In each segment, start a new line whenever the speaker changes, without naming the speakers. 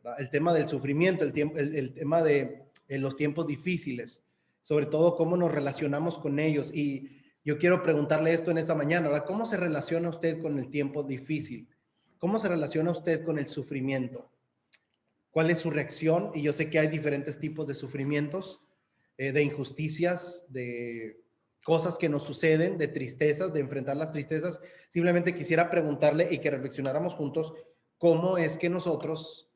¿verdad? El tema del sufrimiento, el tema de los tiempos difíciles, sobre todo cómo nos relacionamos con ellos. Y yo quiero preguntarle esto en esta mañana, ¿verdad? ¿Cómo se relaciona usted con el tiempo difícil? ¿Cómo se relaciona usted con el sufrimiento? ¿Cuál es su reacción? Y yo sé que hay diferentes tipos de sufrimientos, de injusticias, de cosas que nos suceden, de tristezas, de enfrentar las tristezas. Simplemente quisiera preguntarle y que reflexionáramos juntos cómo es que nosotros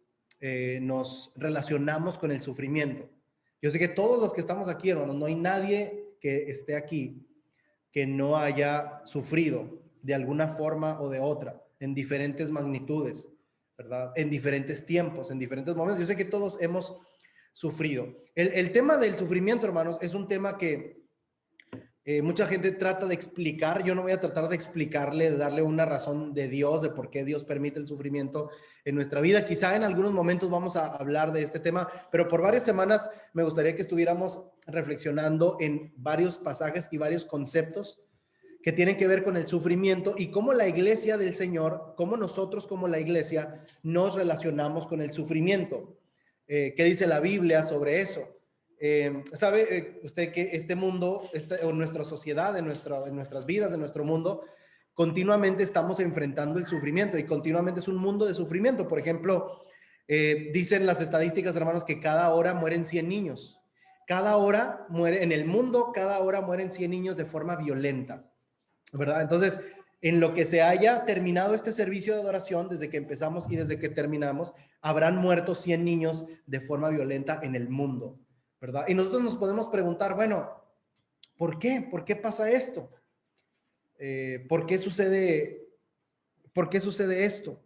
nos relacionamos con el sufrimiento. Yo sé que todos los que estamos aquí, hermanos, no hay nadie que esté aquí que no haya sufrido de alguna forma o de otra, en diferentes magnitudes, ¿verdad? En diferentes tiempos, en diferentes momentos. Yo sé que todos hemos sufrido. El tema del sufrimiento, hermanos, es un tema que mucha gente trata de explicar. Yo no voy a tratar de explicarle, de darle una razón de Dios, de por qué Dios permite el sufrimiento en nuestra vida. Quizá en algunos momentos vamos a hablar de este tema, pero por varias semanas me gustaría que estuviéramos reflexionando en varios pasajes y varios conceptos que tienen que ver con el sufrimiento y cómo la iglesia del Señor, cómo nosotros como la iglesia nos relacionamos con el sufrimiento. ¿Qué dice la Biblia sobre eso? ¿Sabe usted que este mundo, o nuestra sociedad, en nuestras vidas, en nuestro mundo, continuamente estamos enfrentando el sufrimiento y continuamente es un mundo de sufrimiento? Por ejemplo, dicen las estadísticas, hermanos, que cada hora mueren 100 niños. Cada hora muere, en el mundo, cada hora mueren 100 niños de forma violenta, ¿verdad? Entonces, en lo que se haya terminado este servicio de adoración, desde que empezamos y desde que terminamos, habrán muerto 100 niños de forma violenta en el mundo, ¿verdad? Y nosotros nos podemos preguntar, bueno, ¿por qué? ¿Por qué pasa esto? ¿Por qué sucede esto?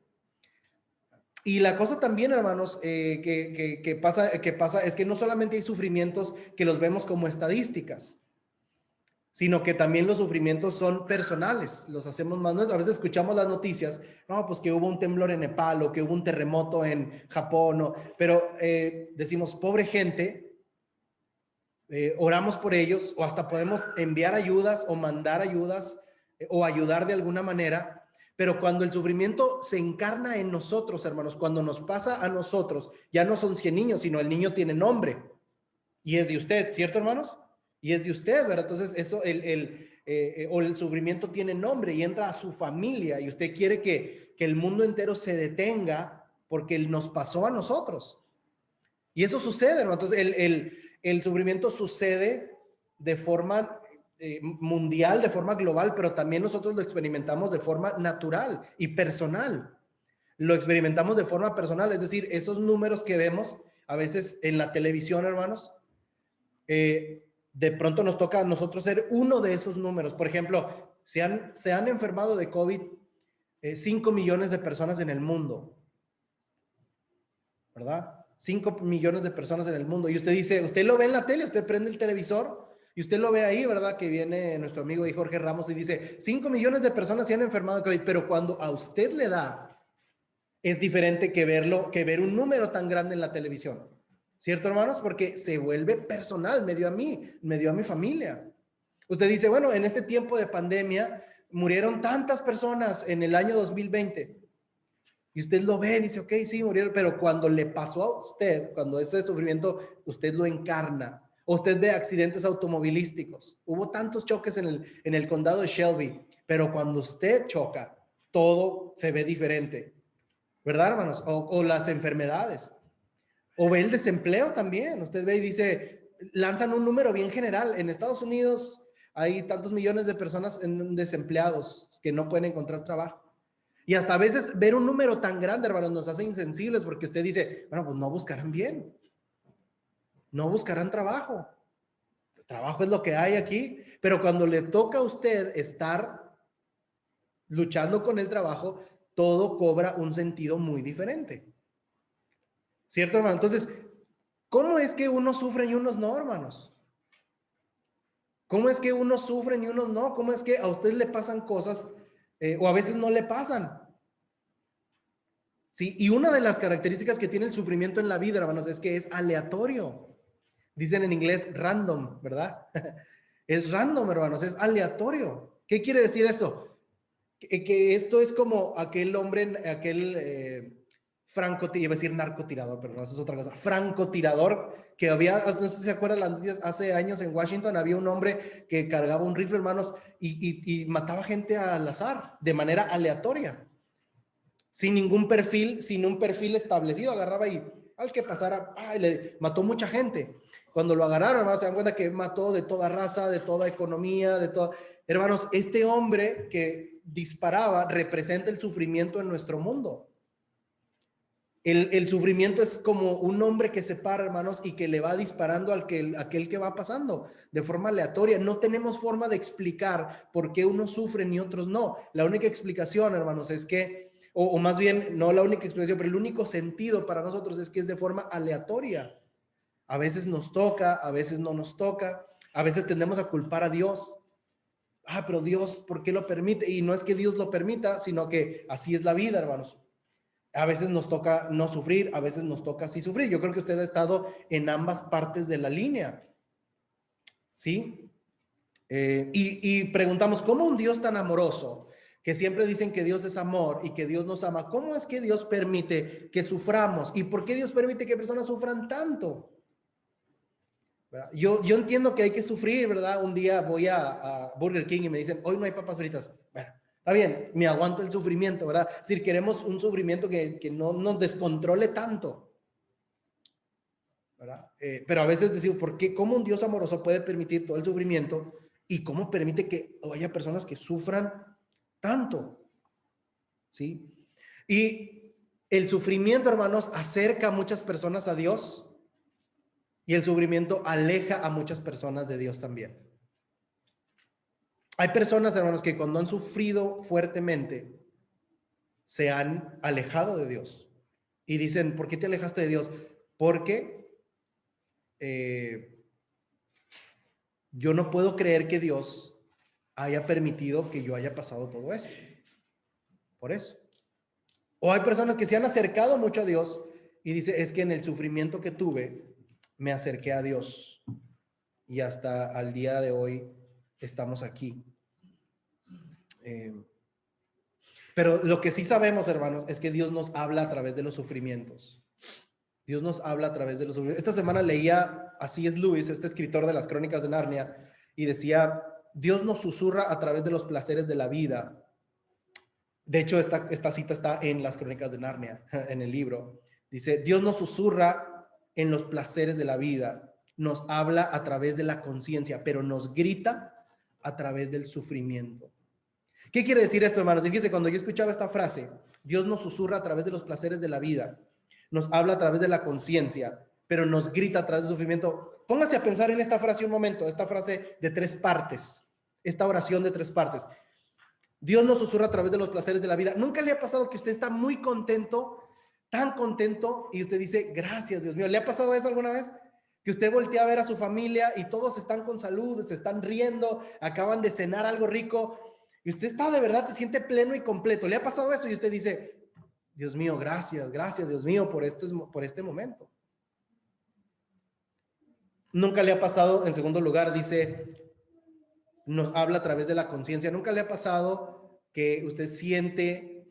Y la cosa también, hermanos, que pasa es que no solamente hay sufrimientos que los vemos como estadísticas, sino que también los sufrimientos son personales, los hacemos más nuestros. A veces escuchamos las noticias, no, pues que hubo un temblor en Nepal o que hubo un terremoto en Japón, ¿no? Pero decimos, pobre gente, oramos por ellos o hasta podemos enviar ayudas o mandar ayudas o ayudar de alguna manera, pero cuando el sufrimiento se encarna en nosotros, hermanos, cuando nos pasa a nosotros, ya no son 100 niños, sino el niño tiene nombre y es de usted, ¿cierto, hermanos? Y es de usted, ¿verdad? Entonces, eso, o el sufrimiento tiene nombre y entra a su familia y usted quiere que el mundo entero se detenga porque nos pasó a nosotros. Y eso sucede, ¿no? Entonces, el sufrimiento sucede de forma mundial, de forma global, pero también nosotros lo experimentamos de forma natural y personal. Lo experimentamos de forma personal, es decir, esos números que vemos a veces en la televisión, hermanos, de pronto nos toca a nosotros ser uno de esos números. Por ejemplo, se han enfermado de COVID 5 millones de personas en el mundo, ¿verdad? 5 millones de personas en el mundo. Y usted dice, usted lo ve en la tele, usted prende el televisor y usted lo ve ahí, ¿verdad? Que viene nuestro amigo y Jorge Ramos y dice, 5 millones de personas se han enfermado de COVID, pero cuando a usted le da, es diferente que ver un número tan grande en la televisión. ¿Cierto, hermanos? Porque se vuelve personal, me dio a mi familia. Usted dice, bueno, en este tiempo de pandemia murieron tantas personas en el año 2020. Y usted lo ve y dice, ok, sí, murieron, pero cuando le pasó a usted, cuando ese sufrimiento, usted lo encarna. Usted ve accidentes automovilísticos. Hubo tantos choques en el condado de Shelby, pero cuando usted choca, todo se ve diferente. ¿Verdad, hermanos? O las enfermedades. O ve el desempleo también. Usted ve y dice, lanzan un número bien general. En Estados Unidos hay tantos millones de personas desempleados que no pueden encontrar trabajo. Y hasta a veces ver un número tan grande, hermanos, nos hace insensibles porque usted dice, bueno, pues no buscarán bien. No buscarán trabajo. Trabajo es lo que hay aquí. Pero cuando le toca a usted estar luchando con el trabajo, todo cobra un sentido muy diferente. ¿Cierto, hermano? Entonces, ¿cómo es que unos sufren y unos no, hermanos? ¿Cómo es que unos sufren y unos no? ¿Cómo es que a usted le pasan cosas o a veces no le pasan? Sí, y una de las características que tiene el sufrimiento en la vida, hermanos, es que es aleatorio. Dicen en inglés random, ¿verdad? Es random, hermanos, es aleatorio. ¿Qué quiere decir eso? Que esto es como aquel hombre, aquel iba a decir narcotirador, pero no, eso es otra cosa, francotirador, que había, no sé si se acuerdan las noticias, hace años en Washington había un hombre que cargaba un rifle, hermanos, y mataba gente al azar, de manera aleatoria, sin ningún perfil, sin un perfil establecido, agarraba y al que pasara, le mató mucha gente. Cuando lo agarraron, hermanos, se dan cuenta que mató de toda raza, de toda economía, de toda... Hermanos, este hombre que disparaba representa el sufrimiento en nuestro mundo. El sufrimiento es como un hombre que se para, hermanos, y que le va disparando aquel que va pasando de forma aleatoria. No tenemos forma de explicar por qué unos sufren y otros no. La única explicación, hermanos, es que, o más bien, no la única explicación, pero el único sentido para nosotros es que es de forma aleatoria. A veces nos toca, a veces no nos toca, a veces tendemos a culpar a Dios. Pero Dios, ¿por qué lo permite? Y no es que Dios lo permita, sino que así es la vida, hermanos. A veces nos toca no sufrir, a veces nos toca sí sufrir. Yo creo que usted ha estado en ambas partes de la línea, ¿sí? Y preguntamos, ¿cómo un Dios tan amoroso, que siempre dicen que Dios es amor y que Dios nos ama, cómo es que Dios permite que suframos? ¿Y por qué Dios permite que personas sufran tanto? ¿Verdad? Yo entiendo que hay que sufrir, ¿verdad? Un día voy a Burger King y me dicen, hoy no hay papas fritas. Bueno, está bien, me aguanto el sufrimiento, ¿verdad? Es decir, queremos un sufrimiento que no nos descontrole tanto, ¿verdad? Pero a veces decimos, ¿por qué? ¿Cómo un Dios amoroso puede permitir todo el sufrimiento y cómo permite que haya personas que sufran tanto? ¿Sí? Y el sufrimiento, hermanos, acerca a muchas personas a Dios y el sufrimiento aleja a muchas personas de Dios también. Hay personas, hermanos, que cuando han sufrido fuertemente se han alejado de Dios y dicen, ¿por qué te alejaste de Dios? Porque yo no puedo creer que Dios haya permitido que yo haya pasado todo esto. Por eso. O hay personas que se han acercado mucho a Dios y dice, es que en el sufrimiento que tuve me acerqué a Dios y hasta al día de hoy estamos aquí. Pero lo que sí sabemos, hermanos, es que Dios nos habla a través de los sufrimientos. Dios nos habla a través de los sufrimientos. Esta semana leía a C.S. Lewis, este escritor de las Crónicas de Narnia, y decía, Dios nos susurra a través de los placeres de la vida. De hecho, esta cita está en las Crónicas de Narnia, en el libro. Dice, Dios nos susurra en los placeres de la vida, nos habla a través de la conciencia, pero nos grita a través del sufrimiento. ¿Qué quiere decir esto, hermanos? Fíjense, cuando yo escuchaba esta frase, Dios nos susurra a través de los placeres de la vida, nos habla a través de la conciencia, pero nos grita a través del sufrimiento. Póngase a pensar en esta frase un momento, esta frase de 3 partes, esta oración de 3 partes. Dios nos susurra a través de los placeres de la vida. ¿Nunca le ha pasado que usted está muy contento, tan contento, y usted dice, gracias, Dios mío? ¿Le ha pasado eso alguna vez? Que usted voltea a ver a su familia y todos están con salud, se están riendo, acaban de cenar algo rico, y usted está de verdad, se siente pleno y completo. ¿Le ha pasado eso? Y usted dice, Dios mío, gracias, gracias, Dios mío, por este momento. Nunca le ha pasado, en segundo lugar, dice, nos habla a través de la conciencia. Nunca le ha pasado que usted siente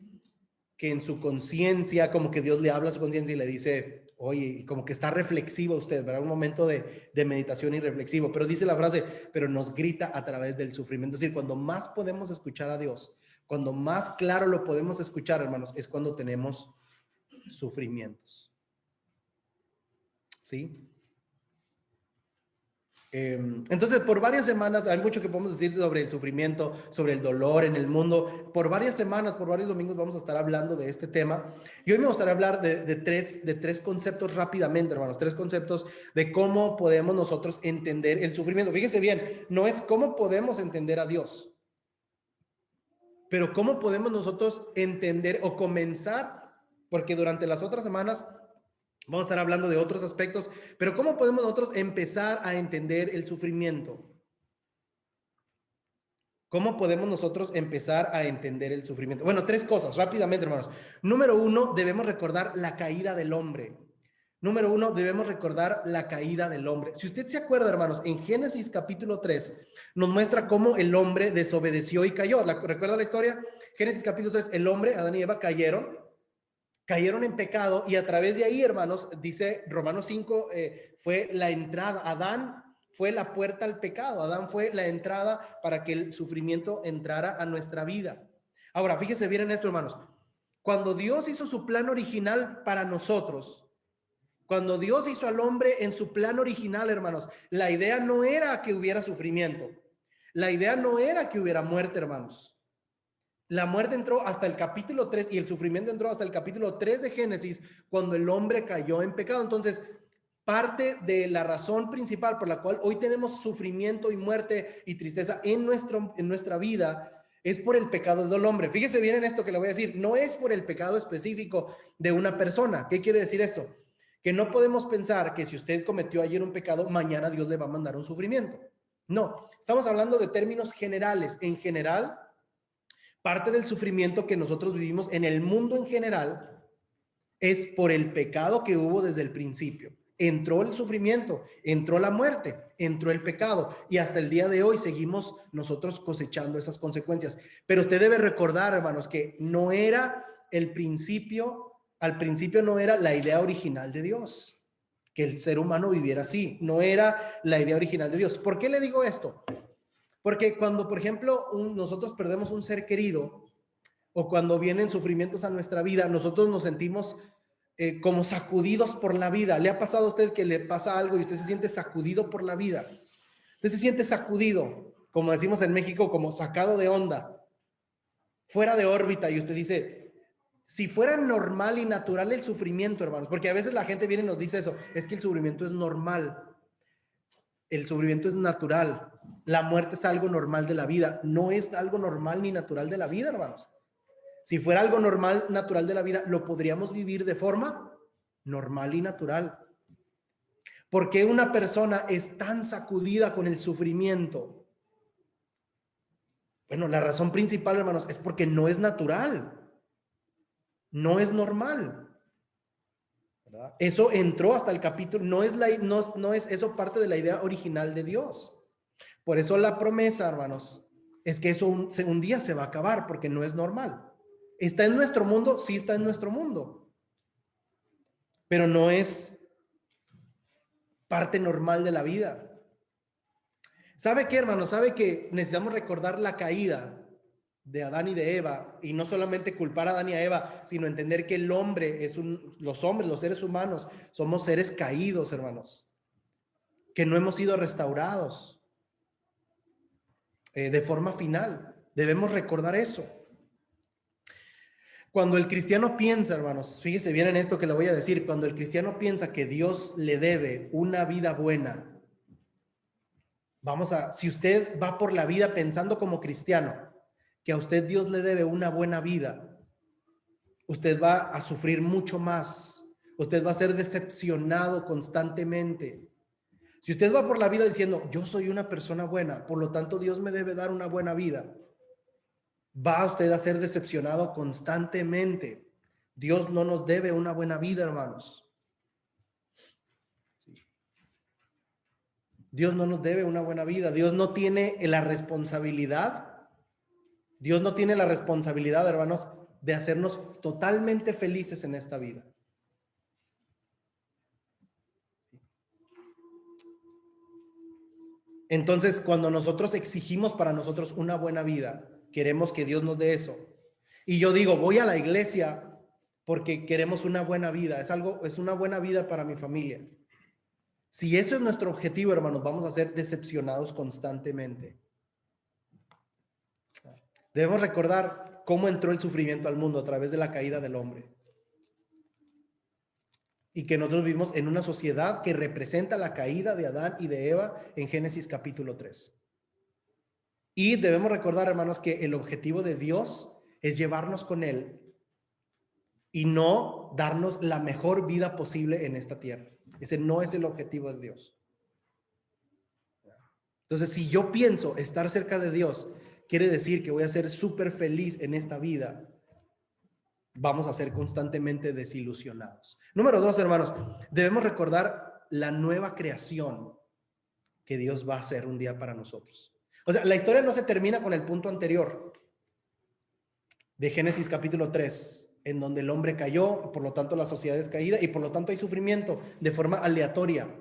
que en su conciencia, como que Dios le habla a su conciencia y le dice, oye, como que está reflexivo usted, ¿verdad? Un momento de meditación y reflexivo. Pero dice la frase, pero nos grita a través del sufrimiento. Es decir, cuando más podemos escuchar a Dios, cuando más claro lo podemos escuchar, hermanos, es cuando tenemos sufrimientos. ¿Sí? Entonces, por varias semanas, hay mucho que podemos decir sobre el sufrimiento, sobre el dolor en el mundo. Por varias semanas, por varios domingos vamos a estar hablando de este tema. Y hoy me gustaría hablar de tres conceptos rápidamente, hermanos. 3 conceptos de cómo podemos nosotros entender el sufrimiento. Fíjense bien, no es cómo podemos entender a Dios, pero cómo podemos nosotros entender o comenzar, porque durante las otras semanas vamos a estar hablando de otros aspectos, pero ¿cómo podemos nosotros empezar a entender el sufrimiento? ¿Cómo podemos nosotros empezar a entender el sufrimiento? Bueno, 3 cosas, rápidamente, hermanos. Número 1, debemos recordar la caída del hombre. Número 1, debemos recordar la caída del hombre. Si usted se acuerda, hermanos, en Génesis capítulo 3, nos muestra cómo el hombre desobedeció y cayó. ¿Recuerda la historia? Génesis capítulo 3, el hombre, Adán y Eva cayeron. cayeron en pecado y a través de ahí, hermanos, dice Romanos 5, fue la entrada. Adán fue la puerta al pecado. Adán fue la entrada para que el sufrimiento entrara a nuestra vida. Ahora, fíjese bien en esto, hermanos. Cuando Dios hizo su plan original para nosotros, cuando Dios hizo al hombre en su plan original, hermanos, la idea no era que hubiera sufrimiento. La idea no era que hubiera muerte, hermanos. La muerte entró hasta el capítulo 3 y el sufrimiento entró hasta el capítulo 3 de Génesis, cuando el hombre cayó en pecado. Entonces, parte de la razón principal por la cual hoy tenemos sufrimiento y muerte y tristeza en nuestra vida es por el pecado del hombre. Fíjese bien en esto que le voy a decir. No es por el pecado específico de una persona. ¿Qué quiere decir esto? Que no podemos pensar que si usted cometió ayer un pecado, mañana Dios le va a mandar un sufrimiento. No, estamos hablando de términos generales. En general, parte del sufrimiento que nosotros vivimos en el mundo en general es por el pecado que hubo desde el principio. Entró el sufrimiento, entró la muerte, entró el pecado y hasta el día de hoy seguimos nosotros cosechando esas consecuencias. Pero usted debe recordar, hermanos, que no era el principio, al principio no era la idea original de Dios, que el ser humano viviera así. No era la idea original de Dios. ¿Por qué le digo esto? Porque cuando, por ejemplo, nosotros perdemos un ser querido o cuando vienen sufrimientos a nuestra vida, nosotros nos sentimos como sacudidos por la vida. ¿Le ha pasado a usted que le pasa algo y usted se siente sacudido por la vida? Usted se siente sacudido, como decimos en México, como sacado de onda, fuera de órbita, y usted dice, si fuera normal y natural el sufrimiento, hermanos, porque a veces la gente viene y nos dice eso, es que el sufrimiento es normal. El sufrimiento es natural. La muerte es algo normal de la vida. No es algo normal ni natural de la vida, hermanos. Si fuera algo normal, natural de la vida, lo podríamos vivir de forma normal y natural. ¿Por qué una persona es tan sacudida con el sufrimiento? Bueno, la razón principal, hermanos, es porque no es natural. No es normal. ¿Verdad? Eso entró hasta el capítulo, no es eso parte de la idea original de Dios. Por eso la promesa, hermanos, es que eso un día se va a acabar porque no es normal. ¿Está en nuestro mundo? Sí está en nuestro mundo. Pero no es parte normal de la vida. ¿Sabe qué, hermanos? ¿Sabe que necesitamos recordar la caída de Adán y de Eva? Y no solamente culpar a Adán y a Eva, sino entender que el hombre los hombres, los seres humanos, somos seres caídos, hermanos. Que no hemos sido restaurados de forma final. Debemos recordar eso. Cuando el cristiano piensa, hermanos, fíjese bien en esto que le voy a decir, cuando el cristiano piensa que Dios le debe una vida buena, si usted va por la vida pensando como cristiano, que a usted Dios le debe una buena vida, usted va a sufrir mucho más, usted va a ser decepcionado constantemente. Si usted va por la vida diciendo, yo soy una persona buena, por lo tanto Dios me debe dar una buena vida, va usted a ser decepcionado constantemente. Dios no nos debe una buena vida, hermanos. Sí. Dios no nos debe una buena vida. Dios no tiene la responsabilidad. Dios no tiene la responsabilidad, hermanos, de hacernos totalmente felices en esta vida. Entonces, cuando nosotros exigimos para nosotros una buena vida, queremos que Dios nos dé eso. Y yo digo, voy a la iglesia porque queremos una buena vida. Es una buena vida para mi familia. Si eso es nuestro objetivo, hermanos, vamos a ser decepcionados constantemente. Debemos recordar cómo entró el sufrimiento al mundo a través de la caída del hombre. Y que nosotros vivimos en una sociedad que representa la caída de Adán y de Eva en Génesis capítulo 3. Y debemos recordar, hermanos, que el objetivo de Dios es llevarnos con Él y no darnos la mejor vida posible en esta tierra. Ese no es el objetivo de Dios. Entonces, si yo pienso estar cerca de Dios, quiere decir que voy a ser súper feliz en esta vida. Vamos a ser constantemente desilusionados. Número 2, hermanos, debemos recordar la nueva creación que Dios va a hacer un día para nosotros. O sea, la historia no se termina con el punto anterior de Génesis capítulo 3. en donde el hombre cayó, por lo tanto la sociedad es caída y por lo tanto hay sufrimiento de forma aleatoria.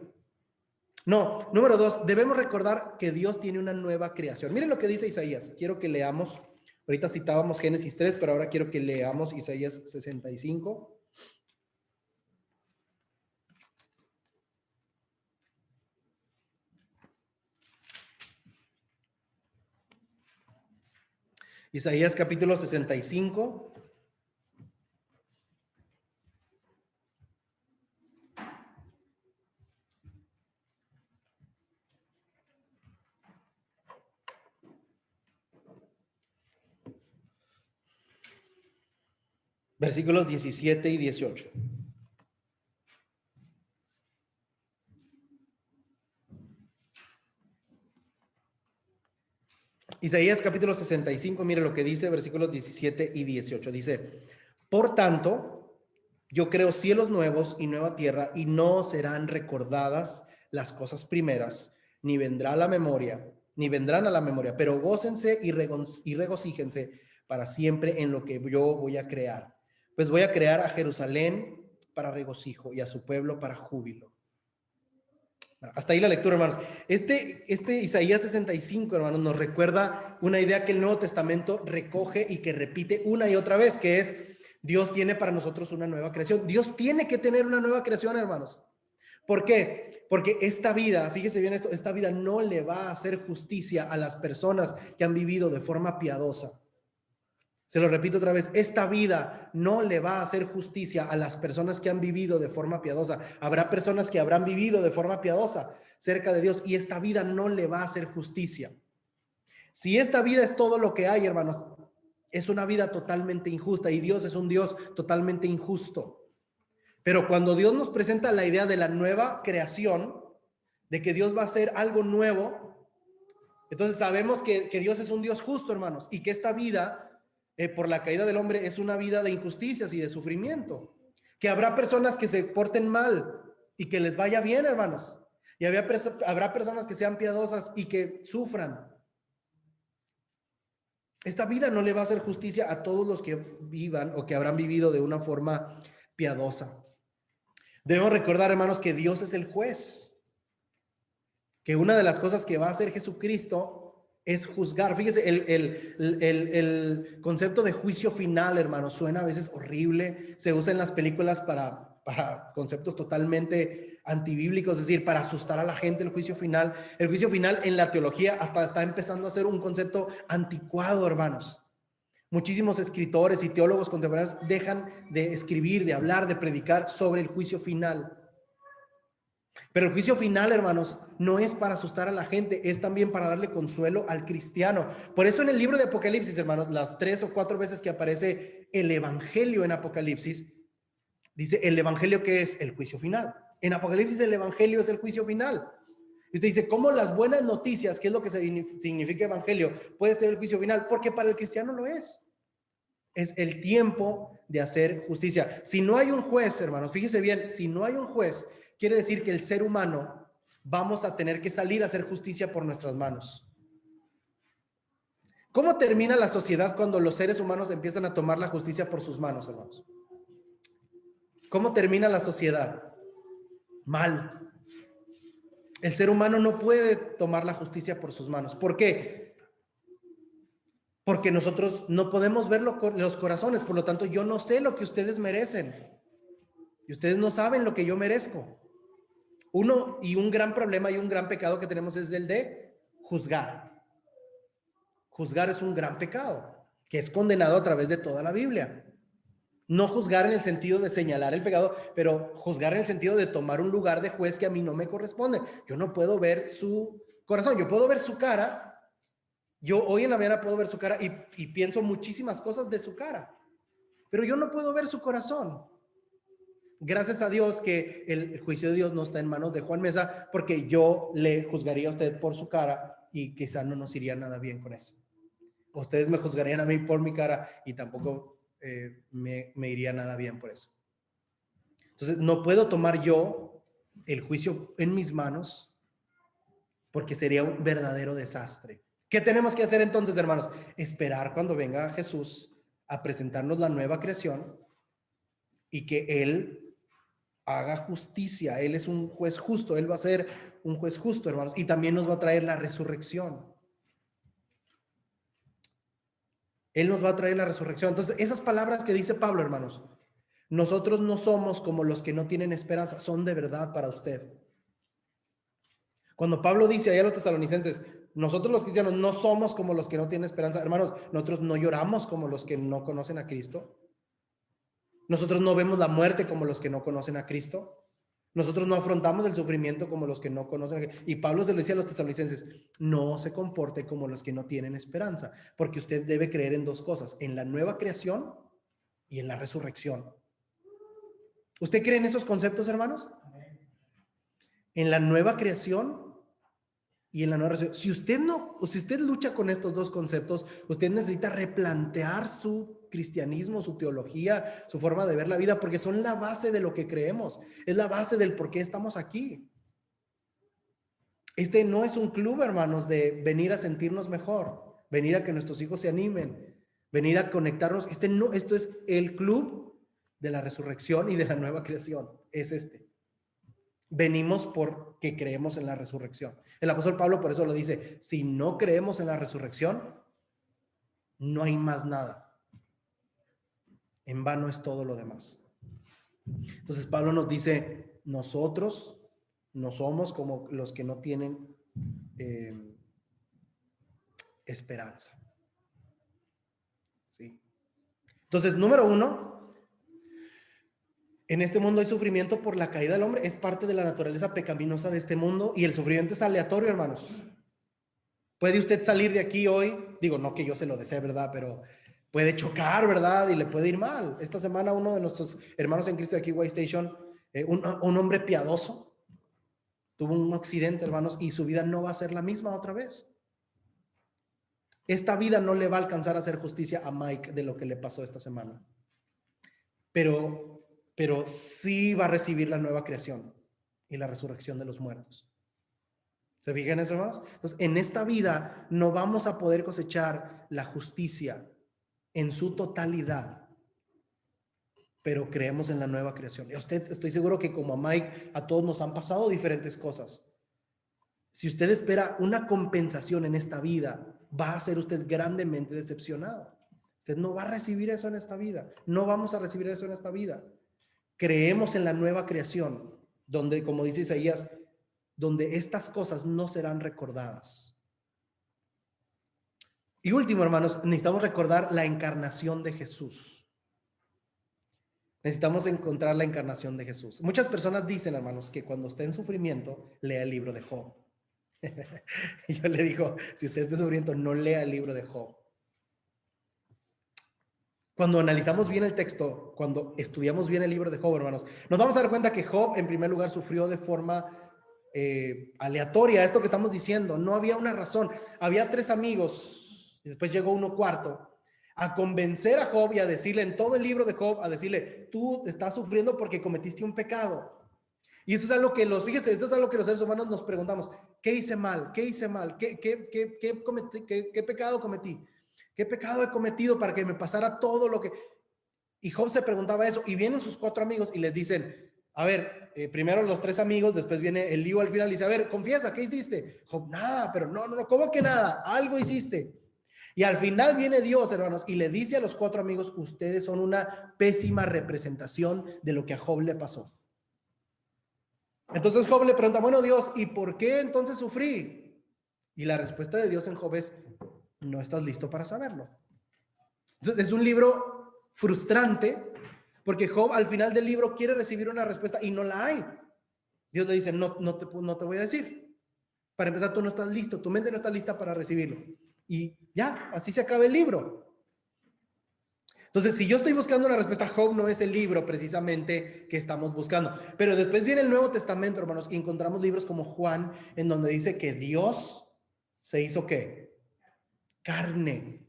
No, número 2, debemos recordar que Dios tiene una nueva creación. Miren lo que dice Isaías. Quiero que leamos, ahorita citábamos Génesis 3, pero ahora quiero que leamos Isaías 65. Isaías capítulo 65. Versículos 17 y 18. Isaías capítulo 65, mire lo que dice, versículos 17 y 18. Dice, por tanto, yo creo cielos nuevos y nueva tierra, y no serán recordadas las cosas primeras, ni vendrá a la memoria, ni vendrán a la memoria, pero gócense y regocíjense para siempre en lo que yo voy a crear. Pues voy a crear a Jerusalén para regocijo y a su pueblo para júbilo. Hasta ahí la lectura, hermanos. Este Isaías 65, hermanos, nos recuerda una idea que el Nuevo Testamento recoge y que repite una y otra vez, que es Dios tiene para nosotros una nueva creación. Dios tiene que tener una nueva creación, hermanos. ¿Por qué? Porque esta vida, fíjese bien esto, esta vida no le va a hacer justicia a las personas que han vivido de forma piadosa. Se lo repito otra vez, esta vida no le va a hacer justicia a las personas que han vivido de forma piadosa. Habrá personas que habrán vivido de forma piadosa cerca de Dios y esta vida no le va a hacer justicia. Si esta vida es todo lo que hay, hermanos, es una vida totalmente injusta y Dios es un Dios totalmente injusto. Pero cuando Dios nos presenta la idea de la nueva creación, de que Dios va a hacer algo nuevo, entonces sabemos que Dios es un Dios justo, hermanos, y que esta vida por la caída del hombre es una vida de injusticias y de sufrimiento, que habrá personas que se porten mal y que les vaya bien, hermanos, y habrá personas que sean piadosas y que sufran. Esta vida no le va a hacer justicia a todos los que vivan o que habrán vivido de una forma piadosa. Debemos recordar, hermanos, que Dios es el juez, que una de las cosas que va a hacer Jesucristo es juzgar. Fíjese, el concepto de juicio final, hermano, suena a veces horrible. Se usa en las películas para conceptos totalmente antibíblicos, es decir, para asustar a la gente el juicio final. El juicio final en la teología hasta está empezando a ser un concepto anticuado, hermanos. Muchísimos escritores y teólogos contemporáneos dejan de escribir, de hablar, de predicar sobre el juicio final. Pero el juicio final, hermanos, no es para asustar a la gente, es también para darle consuelo al cristiano. Por eso en el libro de Apocalipsis, hermanos, las 3 o 4 veces que aparece el evangelio en Apocalipsis, dice el evangelio que es el juicio final. En Apocalipsis el evangelio es el juicio final. Y usted dice, ¿cómo las buenas noticias, qué es lo que significa evangelio, puede ser el juicio final? Porque para el cristiano lo es. Es el tiempo de hacer justicia. Si no hay un juez, hermanos, fíjese bien, si no hay un juez, quiere decir que el ser humano vamos a tener que salir a hacer justicia por nuestras manos. ¿Cómo termina la sociedad cuando los seres humanos empiezan a tomar la justicia por sus manos, hermanos? ¿Cómo termina la sociedad? Mal. El ser humano no puede tomar la justicia por sus manos. ¿Por qué? Porque nosotros no podemos ver los corazones, por lo tanto yo no sé lo que ustedes merecen y ustedes no saben lo que yo merezco. Un gran problema y un gran pecado que tenemos es el de juzgar. Juzgar es un gran pecado que es condenado a través de toda la Biblia. No juzgar en el sentido de señalar el pecado, pero juzgar en el sentido de tomar un lugar de juez que a mí no me corresponde. Yo no puedo ver su corazón, yo puedo ver su cara. Yo hoy en la mañana puedo ver su cara y pienso muchísimas cosas de su cara, pero yo no puedo ver su corazón. Gracias a Dios que el juicio de Dios no está en manos de Juan Mesa, porque yo le juzgaría a usted por su cara y quizá no nos iría nada bien con eso. Ustedes me juzgarían a mí por mi cara y tampoco me iría nada bien por eso. Entonces, no puedo tomar yo el juicio en mis manos porque sería un verdadero desastre. ¿Qué tenemos que hacer entonces, hermanos? Esperar cuando venga Jesús a presentarnos la nueva creación y que Él haga justicia. Él es un juez justo, Él va a ser un juez justo, hermanos, y también nos va a traer la resurrección. Él nos va a traer la resurrección. Entonces, esas palabras que dice Pablo, hermanos, nosotros no somos como los que no tienen esperanza, son de verdad para usted. Cuando Pablo dice allá a los tesalonicenses, nosotros los cristianos no somos como los que no tienen esperanza, hermanos, nosotros no lloramos como los que no conocen a Cristo. Nosotros no vemos la muerte como los que no conocen a Cristo. Nosotros no afrontamos el sufrimiento como los que no conocen a Cristo. Y Pablo se lo decía a los tesalonicenses, no se comporte como los que no tienen esperanza, porque usted debe creer en dos cosas, en la nueva creación y en la resurrección. ¿Usted cree en esos conceptos, hermanos? En la nueva creación y en la nueva resurrección. Si usted lucha con estos dos conceptos, usted necesita replantear su cristianismo, su teología, su forma de ver la vida, porque son la base de lo que creemos, es la base del por qué estamos aquí. Este no es un club, hermanos, de venir a sentirnos mejor, venir a que nuestros hijos se animen, venir a conectarnos. Esto es el club de la resurrección y de la nueva creación. Es este. Venimos porque creemos en la resurrección. El apóstol Pablo por eso lo dice, si no creemos en la resurrección, no hay más nada. En vano es todo lo demás. Entonces Pablo nos dice, nosotros no somos como los que no tienen esperanza. ¿Sí? Entonces, número uno, en este mundo hay sufrimiento por la caída del hombre, es parte de la naturaleza pecaminosa de este mundo y el sufrimiento es aleatorio, hermanos. Puede usted salir de aquí hoy, digo, no que yo se lo desee, ¿verdad? Pero puede chocar, ¿verdad? Y le puede ir mal. Esta semana uno de nuestros hermanos en Cristo de aquí, White Station, un hombre piadoso, tuvo un accidente, hermanos, y su vida no va a ser la misma otra vez. Esta vida no le va a alcanzar a hacer justicia a Mike de lo que le pasó esta semana. Pero sí va a recibir la nueva creación y la resurrección de los muertos. ¿Se fijan eso, hermanos? Entonces, en esta vida no vamos a poder cosechar la justicia en su totalidad, pero creemos en la nueva creación. Y a usted, estoy seguro que como a Mike, a todos nos han pasado diferentes cosas. Si usted espera una compensación en esta vida, va a ser usted grandemente decepcionado. Usted no va a recibir eso en esta vida. No vamos a recibir eso en esta vida. Creemos en la nueva creación, donde, como dice Isaías, donde estas cosas no serán recordadas. Y último, hermanos, necesitamos recordar la encarnación de Jesús. Necesitamos encontrar la encarnación de Jesús. Muchas personas dicen, hermanos, que cuando esté en sufrimiento, lea el libro de Job. Y yo le digo, si usted está sufriendo, no lea el libro de Job. Cuando analizamos bien el texto, cuando estudiamos bien el libro de Job, hermanos, nos vamos a dar cuenta que Job, en primer lugar, sufrió de forma aleatoria. Esto que estamos diciendo, no había una razón. Había 3 amigos, y después llegó uno cuarto, a convencer a Job y a decirle en todo el libro de Job, a decirle, tú estás sufriendo porque cometiste un pecado. Y eso es algo que fíjese, eso es algo que los seres humanos nos preguntamos, ¿qué hice mal? ¿Qué hice mal? ¿Qué pecado cometí? ¿Qué pecado he cometido para que me pasara todo lo que...? Y Job se preguntaba eso, y vienen sus 4 amigos y les dicen, a ver, primero los 3 amigos, después viene el lío al final y dice, a ver, confiesa, ¿qué hiciste? Job, nada, pero no, ¿cómo que nada? Algo hiciste. Y al final viene Dios, hermanos, y le dice a los 4 amigos, ustedes son una pésima representación de lo que a Job le pasó. Entonces Job le pregunta, bueno, Dios, ¿y por qué entonces sufrí? Y la respuesta de Dios en Job es, no estás listo para saberlo. Entonces es un libro frustrante porque Job al final del libro quiere recibir una respuesta y no la hay. Dios le dice, no te voy a decir. Para empezar, tú no estás listo, tu mente no está lista para recibirlo. Y ya, así se acaba el libro. Entonces, si yo estoy buscando una respuesta, Job no es el libro precisamente que estamos buscando. Pero después viene el Nuevo Testamento, hermanos, y encontramos libros como Juan, en donde dice que Dios se hizo ¿qué? Carne.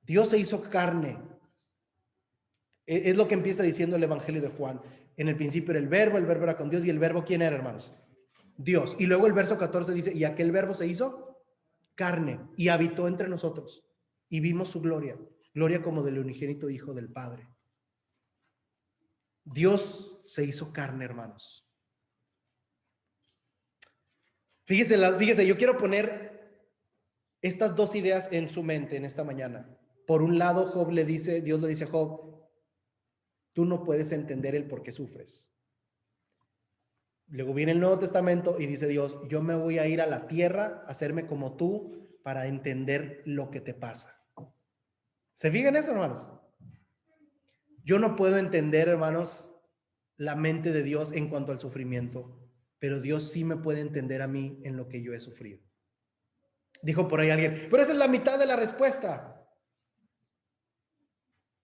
Dios se hizo carne. Es lo que empieza diciendo el Evangelio de Juan. En el principio era el verbo era con Dios, y el verbo ¿quién era, hermanos? Dios. Y luego el verso 14 dice, y aquel verbo se hizo carne y habitó entre nosotros y vimos su gloria como del unigénito Hijo del Padre. Dios se hizo carne, hermanos. Fíjese, yo quiero poner estas dos ideas en su mente en esta mañana. Por un lado, Dios le dice a Job, tú no puedes entender el por qué sufres. Luego viene el Nuevo Testamento y dice Dios, yo me voy a ir a la tierra, a hacerme como tú, para entender lo que te pasa. ¿Se fijan eso, hermanos? Yo no puedo entender, hermanos, la mente de Dios en cuanto al sufrimiento, pero Dios sí me puede entender a mí en lo que yo he sufrido. Dijo por ahí alguien, pero esa es la mitad de la respuesta.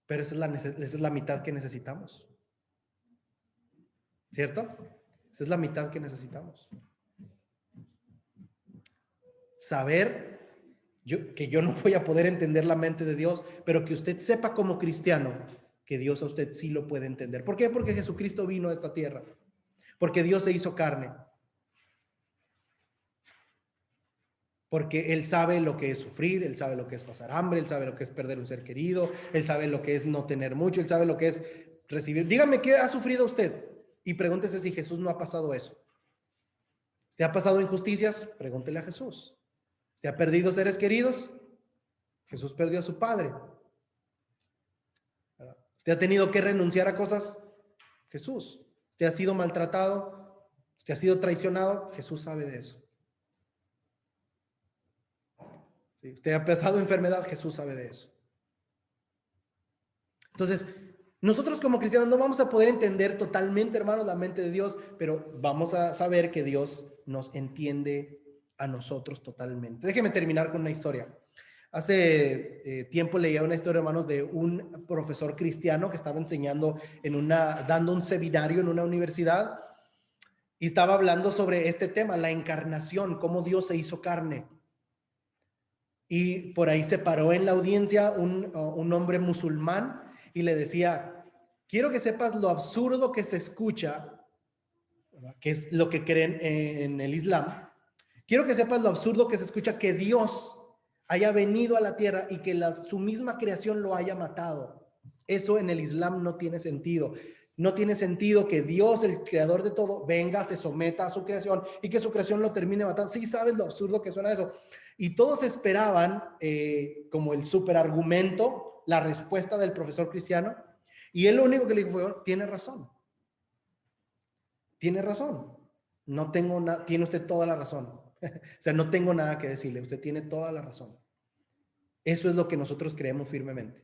Pero esa es la mitad que necesitamos. ¿Cierto? Esa es la mitad que necesitamos. Saber que yo no voy a poder entender la mente de Dios, pero que usted sepa como cristiano que Dios a usted sí lo puede entender. ¿Por qué? Porque Jesucristo vino a esta tierra. Porque Dios se hizo carne. Porque Él sabe lo que es sufrir, Él sabe lo que es pasar hambre, Él sabe lo que es perder un ser querido, Él sabe lo que es no tener mucho, Él sabe lo que es recibir. Dígame, ¿qué ha sufrido usted? Y pregúntese si Jesús no ha pasado eso. ¿Usted ha pasado injusticias? Pregúntele a Jesús. ¿Usted ha perdido seres queridos? Jesús perdió a su padre. ¿Usted ha tenido que renunciar a cosas? Jesús. ¿Usted ha sido maltratado? ¿Usted ha sido traicionado? Jesús sabe de eso. Si usted ha pasado enfermedad, Jesús sabe de eso. Entonces, nosotros como cristianos no vamos a poder entender totalmente, hermanos, la mente de Dios, pero vamos a saber que Dios nos entiende a nosotros totalmente. Déjeme terminar con una historia. Hace tiempo leía una historia, hermanos, de un profesor cristiano que estaba enseñando dando un seminario en una universidad y estaba hablando sobre este tema, la encarnación, cómo Dios se hizo carne. Y por ahí se paró en la audiencia un hombre musulmán y le decía, quiero que sepas lo absurdo que se escucha, ¿verdad? Que es lo que creen en el Islam. Quiero que sepas lo absurdo que se escucha que Dios haya venido a la tierra y que su misma creación lo haya matado. Eso en el Islam no tiene sentido. No tiene sentido que Dios, el creador de todo, venga, se someta a su creación y que su creación lo termine matando. Sí, ¿sabes lo absurdo que suena eso? Y todos esperaban como el superargumento, la respuesta del profesor cristiano. Y él lo único que le dijo fue, tiene razón. Tiene razón. No tengo nada, tiene usted toda la razón. O sea, no tengo nada que decirle. Usted tiene toda la razón. Eso es lo que nosotros creemos firmemente.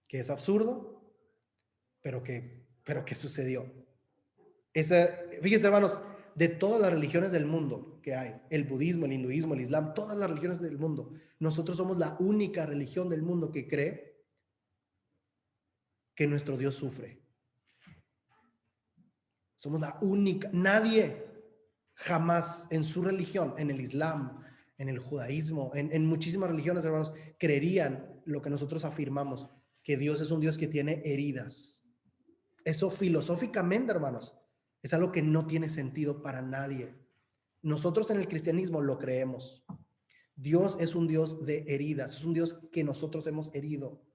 Que es absurdo, pero que sucedió. Fíjense, hermanos, de todas las religiones del mundo que hay, el budismo, el hinduismo, el islam, todas las religiones del mundo, nosotros somos la única religión del mundo que cree que nuestro Dios sufre. Somos la única, nadie jamás en su religión, en el islam, en el judaísmo, en muchísimas religiones, hermanos, creerían lo que nosotros afirmamos, que Dios es un Dios que tiene heridas. Eso filosóficamente, hermanos, es algo que no tiene sentido para nadie. Nosotros en el cristianismo lo creemos. Dios es un Dios de heridas, es un Dios que nosotros hemos herido,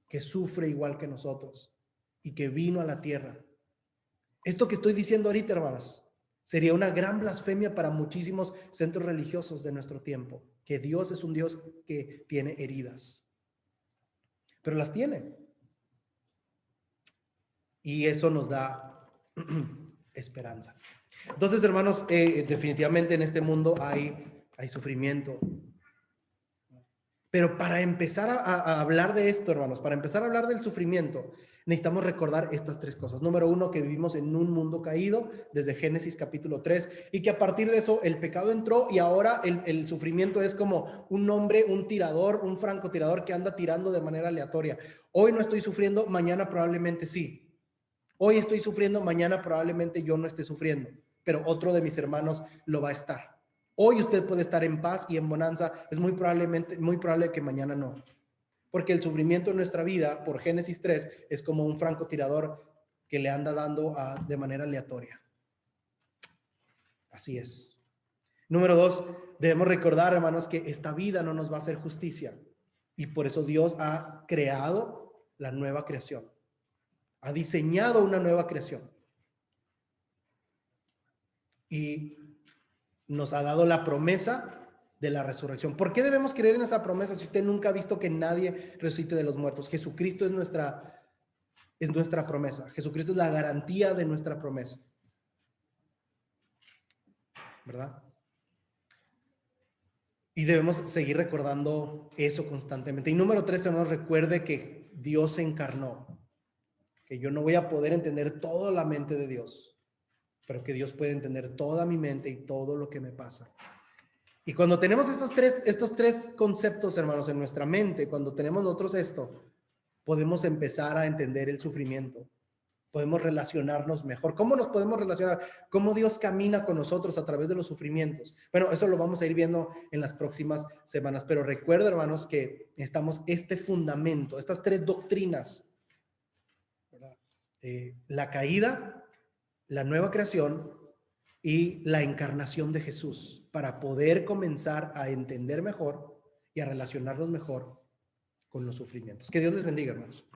que sufre igual que nosotros y que vino a la tierra. Esto que estoy diciendo ahorita, hermanos, sería una gran blasfemia para muchísimos centros religiosos de nuestro tiempo, que Dios es un Dios que tiene heridas, pero las tiene. Y eso nos da esperanza. Entonces, hermanos, definitivamente en este mundo hay sufrimiento. Pero para empezar a hablar de esto, hermanos, para empezar a hablar del sufrimiento, necesitamos recordar estas tres cosas. Número uno, que vivimos en un mundo caído desde Génesis capítulo 3 y que a partir de eso el pecado entró y ahora el sufrimiento es como un hombre, un tirador, un francotirador que anda tirando de manera aleatoria. Hoy no estoy sufriendo, mañana probablemente sí. Hoy estoy sufriendo, mañana probablemente yo no esté sufriendo, pero otro de mis hermanos lo va a estar. Hoy usted puede estar en paz y en bonanza, es muy probable que mañana no. Porque el sufrimiento en nuestra vida, por Génesis 3, es como un francotirador que le anda dando de manera aleatoria. Así es. Número 2, debemos recordar, hermanos, que esta vida no nos va a hacer justicia. Y por eso Dios ha creado la nueva creación. ha diseñado una nueva creación y nos ha dado la promesa de la resurrección. ¿Por qué debemos creer en esa promesa si usted nunca ha visto que nadie resucite de los muertos? Jesucristo es nuestra promesa. Jesucristo es la garantía de nuestra promesa, ¿verdad? Y debemos seguir recordando eso constantemente. Y número 3, hermanos, recuerde que Dios se encarnó, que yo no voy a poder entender toda la mente de Dios, pero que Dios puede entender toda mi mente y todo lo que me pasa. Y cuando tenemos estos tres conceptos, hermanos, en nuestra mente, cuando tenemos nosotros esto, podemos empezar a entender el sufrimiento. Podemos relacionarnos mejor. ¿Cómo nos podemos relacionar? ¿Cómo Dios camina con nosotros a través de los sufrimientos? Bueno, eso lo vamos a ir viendo en las próximas semanas. Pero recuerda, hermanos, que estamos este fundamento, estas 3 doctrinas, ¿verdad? La caída, la nueva creación y la encarnación de Jesús, para poder comenzar a entender mejor y a relacionarnos mejor con los sufrimientos. Que Dios les bendiga, hermanos.